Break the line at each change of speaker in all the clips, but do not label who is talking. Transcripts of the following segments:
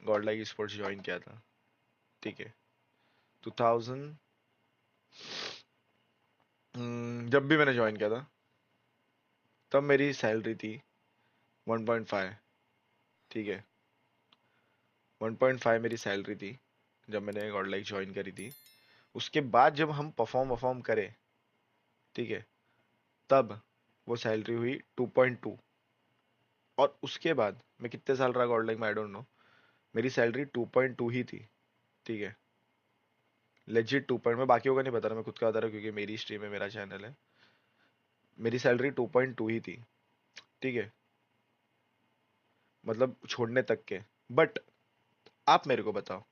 God like sports join किया था, ठीक है, 2000, जब भी मैंने ज्वाइन किया था तब मेरी सैलरी थी 1.5, ठीक है, 1.5 मेरी सैलरी थी जब मैंने गॉड लाइक ज्वाइन करी थी। उसके बाद जब हम परफॉर्म करें, ठीक है, तब वो सैलरी हुई 2.2। और उसके बाद मैं कितने साल रहा गॉड लाइक में, आई डोंट नो, मेरी सैलरी 2.2 ही थी, ठीक है, लेजिट 2 मैं बाकियों का नहीं बता रहा, मैं खुद का बता रहा हूँ क्योंकि मेरी स्ट्रीम है, मेरा चैनल है। मेरी सैलरी 2.2 ही थी, ठीक है, मतलब छोड़ने तक के। बट आप मेरे को बताओ,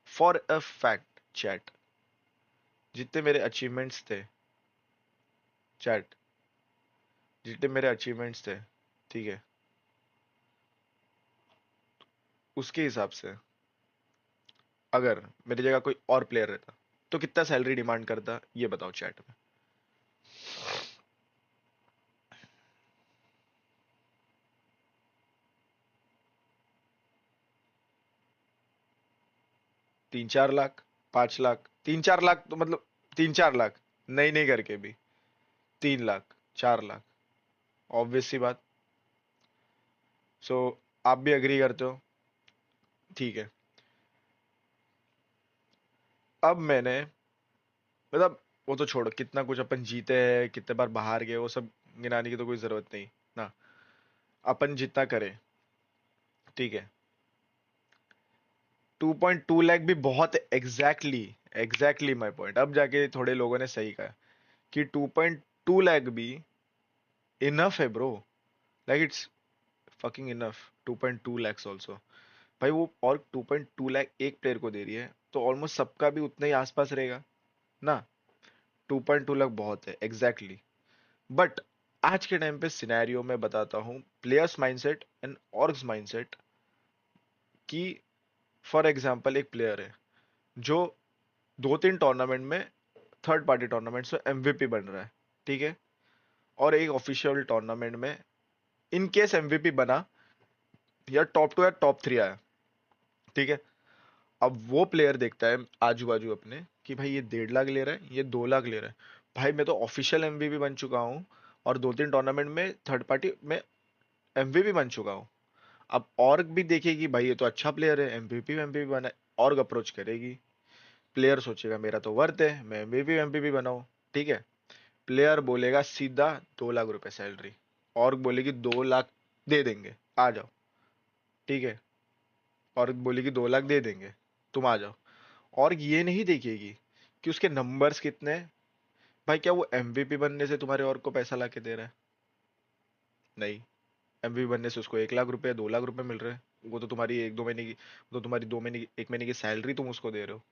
फॉर अ फैक्ट चैट, जितने मेरे अचीवमेंट्स थे, चैट, जितने मेरे अचीवमेंट्स थे, ठीक है, उसके हिसाब से अगर मेरी जगह कोई और प्लेयर रहता तो कितना सैलरी डिमांड करता, ये बताओ चैट में। 3-4 लाख, 5 लाख, 3-4 लाख तो मतलब 3-4 लाख, नहीं नहीं करके भी 3 लाख, 4 लाख, ऑब्वियस सी बात। सो आप भी अग्री करते हो, ठीक है। अब मैंने, मतलब वो तो छोड़ो, कितना कुछ अपन जीते हैं, कितने बार बाहर गए, वो सब गिनाने की तो कोई जरूरत नहीं ना। अपन जितना करें, ठीक है, 2.2 लाख भी बहुत, एग्जैक्टली माई पॉइंट। अब जाके थोड़े लोगों ने सही कहा कि 2.2 लाख भी इनफ है bro, like it's fucking enough. 2.2 lakhs also, भाई वो, और 2.2 लाख एक प्लेयर को दे रही है तो ऑलमोस्ट सबका भी उतना ही आसपास रहेगा ना। 2.2 लाख बहुत है, एग्जैक्टली। बट आज के टाइम पे सिनेरियो में बताता हूँ players mindset and orgs mindset कि, फॉर एग्जांपल एक प्लेयर है जो 2-3 टूर्नामेंट में, थर्ड पार्टी टूर्नामेंट्स में एमवीपी बन रहा है, ठीक है, और एक ऑफिशियल टूर्नामेंट में इन केस एमवीपी बना, या टॉप 2 या टॉप 3 आया, ठीक है। अब वो प्लेयर देखता है आजू बाजू अपने कि भाई ये 1.5 लाख ले रहा है, ये 2 लाख ले रहा है, भाई मैं तो ऑफिशियल एमवीपी बन चुका हूँ और 2-3 टूर्नामेंट में थर्ड पार्टी में एमवीपी बन चुका हूँ। अब ऑर्ग भी देखेगी भाई ये तो अच्छा प्लेयर है, एमवीपी एमवीपी बना है, ऑर्ग अप्रोच करेगी। प्लेयर सोचेगा मेरा तो वर्थ है, मैं एमवीपी एमवीपी बनाऊं, ठीक है। प्लेयर बोलेगा सीधा 2 लाख रुपए सैलरी, ऑर्ग बोलेगी 2 लाख दे देंगे, आ जाओ, ठीक है। ऑर्ग बोलेगी 2 लाख दे देंगे, तुम आ जाओ। और ये नहीं देखेगी कि उसके नंबर्स कितने हैं। भाई क्या वो एमवीपी बनने से तुम्हारे और को पैसा ला के दे रहा है? नहीं। एमवीपी बनने से उसको 1 लाख रुपए, 2 लाख रुपए मिल रहे हैं। वो तो तुम्हारी 1-2 महीने की, वो तो तुम्हारी 2 महीने की, 1 महीने की सैलरी तुम उसको दे रहे हो।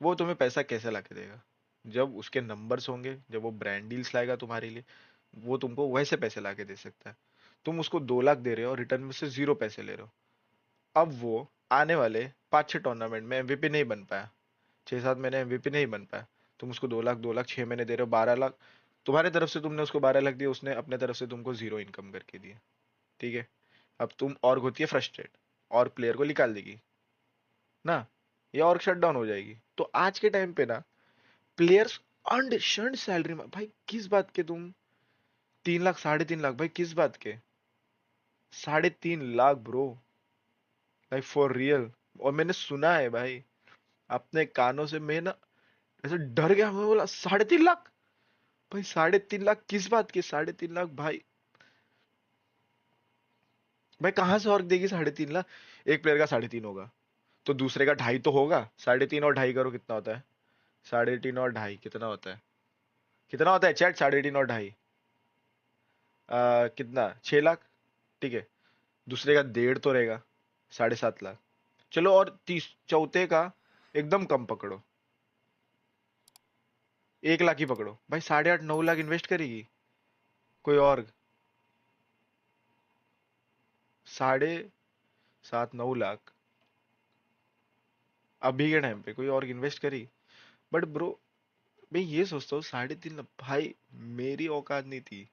वो तुम्हें पैसा कैसे ला के देगा? जब उसके नंबर्स होंगे, जब वो ब्रांड डील्स लाएगा तुम्हारे लिए, वो तुमको वैसे पैसे ला के दे सकता है। तुम उसको 2 लाख दे रहे हो और रिटर्न में से 0 पैसे ले रहे हो। अब वो आने वाले 5-6 टूर्नामेंट में एमवीपी नहीं बन पाया, 6-7 महीने एमवीपी नहीं बन पाया, तुम उसको 2 लाख, 2 लाख 6 महीने दे रहे हो, 12 लाख। तुम्हारे तरफ से तुमने उसको 12 लाख दिए, उसने अपने तरफ से तुमको 0 इनकम करके दिया, ठीक है। अब तुम और होती है फ्रस्ट्रेट, और प्लेयर को निकाल देगी ना, या और शट डाउन हो जाएगी। तो आज के टाइम पे ना, प्लेयर्स अर्नड शर्न सैलरी में, भाई किस बात के तुम 3 लाख, 3.5 लाख, भाई किस बात के 3.5 lakh bro, like for real. और मैंने सुना है भाई अपने कानों से, मैं ना ऐसे डर गया, मैं बोला 3.5 लाख, भाई 3.5 लाख किस बात के 3.5 लाख भाई? भाई कहाँ से और देगी 3.5 लाख? एक प्लेयर का 3.5 होगा तो दूसरे का 2.5 तो होगा, 3.5 और 2.5 करो कितना होता है? 3.5 और 2.5 कितना होता है? कितना होता है चैट? 3.5 और 2.5 कितना, 6 लाख, ठीक है। दूसरे का 1.5 तो रहेगा, 7.5 लाख। चलो और तीस चौथे का एकदम कम पकड़ो, 1 लाख ही पकड़ो, भाई 8.5 9 लाख इन्वेस्ट करेगी कोई और? 7.5 9 लाख अभी के टाइम पे कोई और इन्वेस्ट करी? बट ब्रो, मैं ये सोचता हूँ 3.5 लाख, भाई मेरी औकात नहीं थी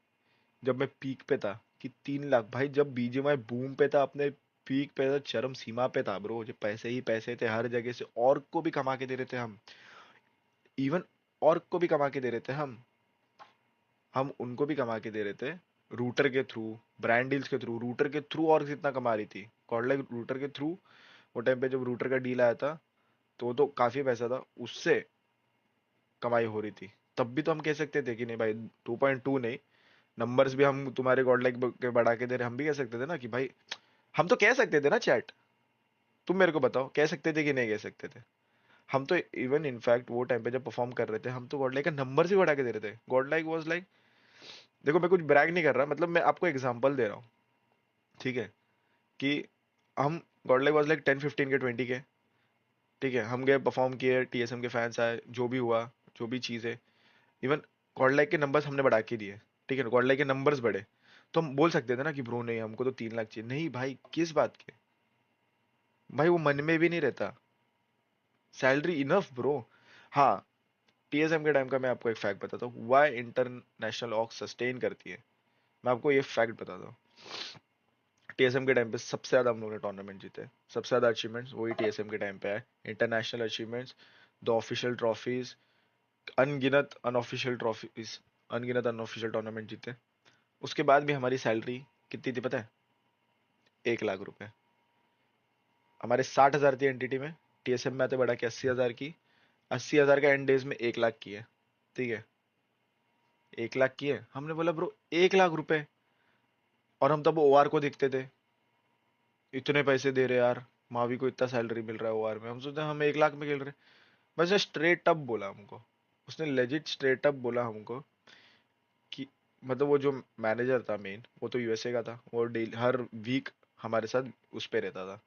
जब मैं पीक पे था कि 3 लाख, भाई जब बीजीएमआई बूम पे था अपने पीक पे था, चरम सीमा पे था ब्रो, जो पैसे ही पैसे थे हर जगह से, और को भी कमा के दे रहे थे हम, इवन और को भी कमा के दे रहे थे हम उनको भी कमा के दे रहे थे, रूटर के थ्रू, ब्रांड डील्स के थ्रू, रूटर के थ्रू और कितना कमा रही थी कॉर्डलाइक रूटर के थ्रू। वो टाइम पे जब रूटर का डील आया था तो काफी पैसा था, उससे कमाई हो रही थी। तब भी तो हम कह सकते थे कि नहीं भाई 2.2 नहीं, नंबर्स भी हम तुम्हारे गॉडलाइक के बढ़ा के दे रहे, हम भी कह सकते थे ना कि भाई, हम तो कह सकते थे ना चैट। तुम मेरे को बताओ कह सकते थे कि नहीं कह सकते थे? हम तो इवन इनफैक्ट वो टाइम पे जब परफॉर्म कर रहे थे, हम तो गॉडलाइक का नंबर्स भी बढ़ा के दे रहे थे। गॉडलाइक वाज लाइक, देखो मैं कुछ ब्रैग नहीं कर रहा, मतलब मैं आपको एग्जांपल दे रहा हूँ, ठीक है, कि हम, गॉडलाइक वाज लाइक 10 15 के 20 के, ठीक है, हम गए परफॉर्म किए, टीएसएम के फैंस आए, जो भी हुआ, जो भी चीज़ है, इवन गॉडलाइक के नंबर्स हमने बढ़ा के दिए, ठीक है, गॉडलाइक के नंबर्स बढ़े, तो हम बोल सकते थे ना कि ब्रो नहीं हमको तो 3 लाख चाहिए, नहीं भाई किस बात के, भाई वो मन में भी नहीं रहता, सैलरी इनफ ब्रो। हाँ, टीएसएम के टाइम का मैं आपको एक फैक्ट बताता हूँ, वाई इंटरनेशनल ऑक्स सस्टेन करती है, मैं आपको ये फैक्ट बताता हूँ। टीएसएम के टाइम पे सबसे ज्यादा हम लोगों ने टूर्नामेंट जीते, सबसे ज्यादा अचीवमेंट्स वही टीएसएम के टाइम पे आए, international achievements, the official trophies, अनगिनत अनऑफिशियल ट्रॉफीज, अनगिनत अनऑफिशियल टूर्नामेंट जीते। उसके बाद भी हमारी सैलरी कितनी थी पता है? 1 लाख रुपए। हमारे 60,000 थी एनटीटी में, टीएसएम में आते बढ़ा के 80,000 की, 80,000 का एंड डेज में 1 लाख की है, ठीक है, 1 लाख की है। हमने बोला ब्रो 1 लाख रुपए, और हम तब ओआर को देखते थे, इतने पैसे दे रहे यार, मावी को इतना सैलरी मिल रहा है ओआर में, हम सोचते हैं हम 1 लाख में खेल रहे। बस स्ट्रेट अप बोला हमको, उसने लेजिट स्ट्रेट अप बोला हमको कि, मतलब वो जो मैनेजर था मेन, वो तो यूएसए का था, वो डेली हर वीक हमारे साथ उस पे रहता था,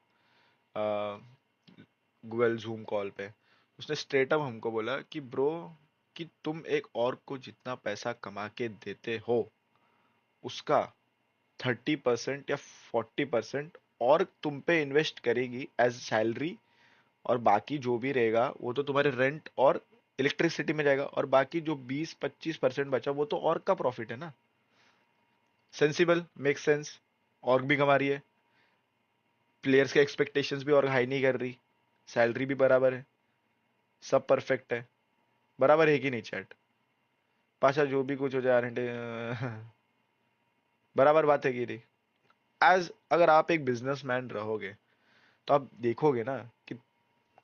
गूगल जूम कॉल पे। उसने स्ट्रेट अप हमको बोला कि ब्रो, कि तुम एक और को जितना पैसा कमा के देते हो, उसका 30% या 40% और तुम पे इन्वेस्ट करेगी एज सैलरी, और बाकी जो भी रहेगा वो तो तुम्हारे रेंट और इलेक्ट्रिसिटी में जाएगा, और बाकी जो 20 25% बचा वो तो और का प्रॉफिट है ना। सेंसिबल, मेक सेंस, और भी कमा रही है, प्लेयर्स के एक्सपेक्टेशंस भी और हाई नहीं कर रही, सैलरी भी बराबर है, सब परफेक्ट है, बराबर है कि नहीं चैट? पाशा जो भी कुछ हो जाए आरएनडी, बराबर बात है कि नहीं? एज अगर आप एक बिजनेसमैन रहोगे तो आप देखोगे ना कि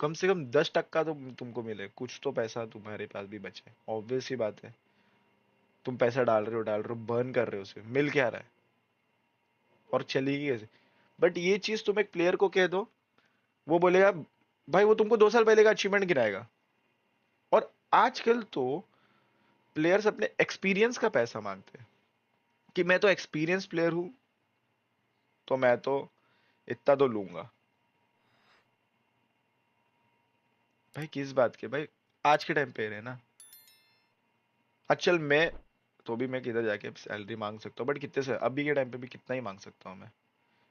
कम से कम 10% तो तुमको मिले, कुछ तो पैसा तुम्हारे पास भी बचे, ऑब्वियस ही बात है। तुम पैसा डाल रहे हो बर्न कर रहे हो, उसे मिल क्या रहा है, और चलेगी कैसे? बट ये चीज तुम एक प्लेयर को कह दो, वो बोलेगा, भाई वो तुमको 2 साल पहले का अचीवमेंट गिनाएगा। और आजकल तो प्लेयर्स अपने एक्सपीरियंस का पैसा मांगते हैं, कि मैं तो एक्सपीरियंस प्लेयर हूं, तो मैं तो इतना तो लूंगा। भाई किस बात के भाई, आज के टाइम पे रहे ना। चल मैं, तो भी मैं किधर जाके सैलरी मांग सकता हूँ, बट कितने से, अभी के टाइम पे भी कितना ही मांग सकता हूँ मैं,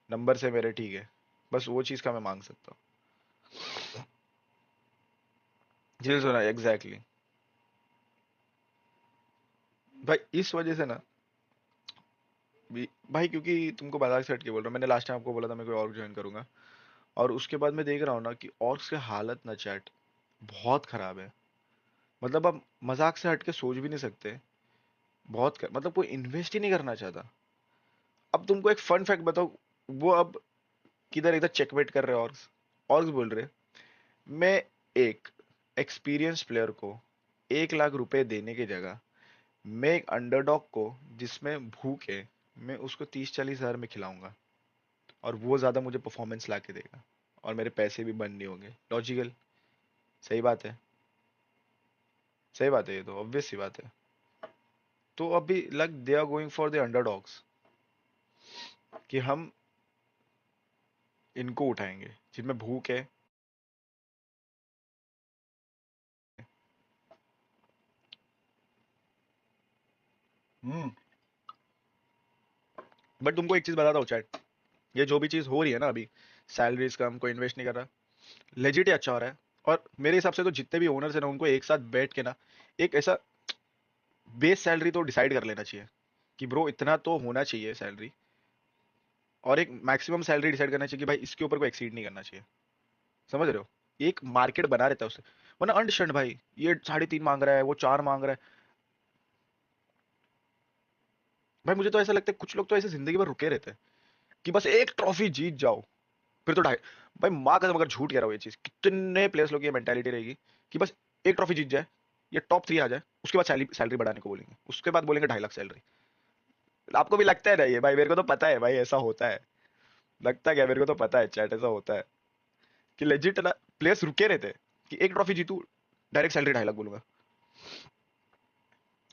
नंबर से मेरे, ठीक है, बस वो चीज का मैं मांग सकता हूँ। जी सुना, एग्जैक्टली। भाई इस वजह से ना, भाई क्योंकि तुमको मजाक से हट के बोल रहा हूँ, मैंने लास्ट टाइम आपको बोला था मैं कोई और ज्वाइन करूंगा, और उसके बाद मैं देख रहा हूँ ना कि ऑर्ग्स की हालत ना चैट बहुत खराब है। मतलब अब मजाक से हट के सोच भी नहीं सकते, मतलब कोई इन्वेस्ट ही नहीं करना चाहता। अब तुमको एक फन फैक्ट बताओ, वो अब किधर इधर चेकमेट कर रहे हैं ऑर्ग्स, ऑर्ग्स बोल रहे, मैं एक एक्सपीरियंस प्लेयर को 1 लाख रुपए देने की जगह, मैं एक अंडरडॉग को जिसमें भूख है, मैं उसको 30 40 हजार में खिलाऊंगा, और वो ज्यादा मुझे परफॉर्मेंस ला के देगा, और मेरे पैसे भी बंद नहीं होंगे। लॉजिकल, सही बात है, सही बात है, ये तो ऑब्वियस सी बात है। तो अभी लग they are going for the underdogs, कि हम इनको उठाएंगे जिनमें भूख है। हम्म। बट तुमको एक चीज बताता हूँ चैट, ये जो भी चीज हो रही है ना अभी, सैलरीज का, हमको इन्वेस्ट नहीं कर रहा, लेजिट ही अच्छा हो रहा है। और मेरे हिसाब से तो जितने भी ओनर्स है ना, उनको एक साथ बैठ के ना, एक ऐसा बेस सैलरी तो डिसाइड कर लेना चाहिए कि ब्रो इतना तो होना चाहिए सैलरी, और एक मैक्सिमम सैलरी डिसाइड करना चाहिए कि भाई इसके ऊपर कोई एक्सीड नहीं करना चाहिए। समझ रहे हो? एक मार्केट बना रहता है उससे। वरना अंडरस्टैंड भाई, ये 3.5 मांग रहा है, वो 4 मांग रहा है। भाई मुझे तो ऐसा लगता है कुछ लोग तो ऐसे जिंदगी भर रुके रहते हैं कि बस एक ट्रॉफी जीत जाओ, फिर तो ढाई। भाई माँ कसम, अगर झूठ कह रहा हूँ ये चीज, कितने प्लेयर्स लोग की ये मेंटालिटी रहेगी कि बस एक ट्रॉफी जीत जाए, ये टॉप 3 आ जाए, उसके बाद सैलरी सैलरी बढ़ाने को बोलेंगे, उसके बाद बोलेंगे 2.5 लाख सैलरी। आपको भी लगता है ना ये? भाई मेरे को तो पता है भाई ऐसा होता है। लगता है क्या? मेरे को तो पता है चैट, ऐसा होता है कि लेजिट ना प्लेयर्स रुके रहते हैं कि एक ट्रॉफी जीतू, डायरेक्ट सैलरी 2.5 लाख बोलूंगा।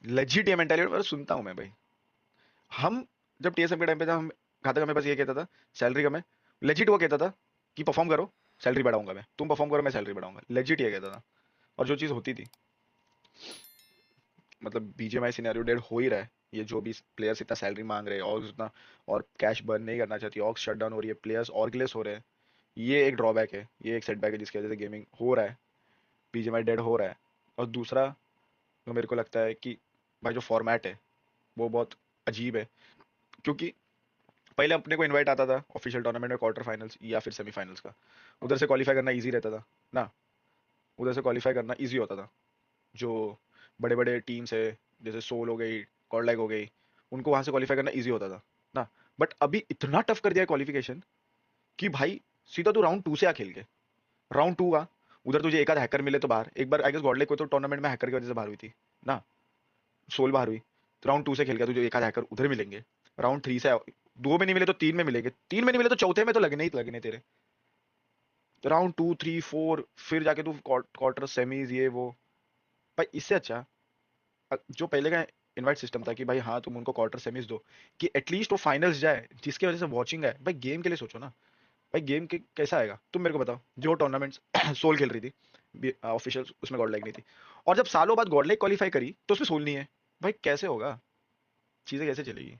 लेजिट ये मेंटालिटी मैं सुनता हूँ मैं भाई। हम जब टीएसएम के टाइम पे, जब हम घातक हमें बस ये कहता था सैलरी कम है, लेजिट वो कहता था कि परफॉर्म करो सैलरी बढ़ाऊंगा मैं, तुम परफॉर्म करो मैं सैलरी बढ़ाऊंगा, लेजिट ये कहता था। और जो चीज होती थी, मतलब बीजीएमआई सिनेरियो डेड हो ही रहा है। ये जो भी प्लेयर्स इतना सैलरी मांग रहे हैं और उतना और कैश बर्न नहीं करना चाहती, ऑक्स शट डाउन हो रही है, प्लेयर्स ऑर्गलेस हो रहे हैं, ये एक ड्रॉबैक है, ये एक सेटबैक है जिसकी वजह से गेमिंग हो रहा है, बीजीएमआई डेड हो रहा है। और दूसरा जो मेरे को लगता है कि भाई जो फॉर्मेट है वो बहुत अजीब है। क्योंकि पहले अपने को इनवाइट आता था ऑफिशियल टूर्नामेंट में क्वार्टर फाइनल्स या फिर सेमीफाइनल्स का, उधर से क्वालिफाई करना इजी रहता था ना, उधर से क्वालिफाई करना इजी होता था। जो बड़े बड़े टीम्स है, जैसे सोल हो गई, कॉर्ड हो गई, उनको वहां से क्वालिफाई करना इजी होता था ना। बट अभी इतना टफ कर दिया है क्वालिफिकेशन कि भाई सीधा तू राउंड 2 से आ खेल के, राउंड 2 का उधर तुझे एक आध हैकर मिले तो बाहर, एक बार आई गेस गॉडलेक को तो टूर्नामेंट में हैकर की वजह से बाहर हुई थी ना, सोल बाहर हुई, तो राउंड 2 से खेल के तुझे एक आध हैकर उधर मिलेंगे, राउंड 3 से दो में नहीं मिले तो 3 में मिलेंगे, 3 में नहीं मिले तो चौथे में तो लगने ही लगने तेरे। तो राउंड 2 3 4 फिर जाके तू क्वार्टर सेमीज ये वो। भाई इससे अच्छा जो पहले का इनवाइट सिस्टम था कि भाई हाँ तुम उनको क्वार्टर सेमीज दो, कि एटलीस्ट वो फाइनल्स जाए, जिसकी वजह से वॉचिंग है। भाई गेम के लिए सोचो ना, भाई गेम के कैसा आएगा तुम मेरे को बताओ। जो टूर्नामेंट्स सोल खेल रही थी ऑफिशियल, उसमें गॉड लाइक नहीं थी, और जब सालों बाद गॉड लाइक क्वालिफाई करी तो उसमें सोल नहीं है। भाई कैसे होगा? चीजें कैसे चलेगी?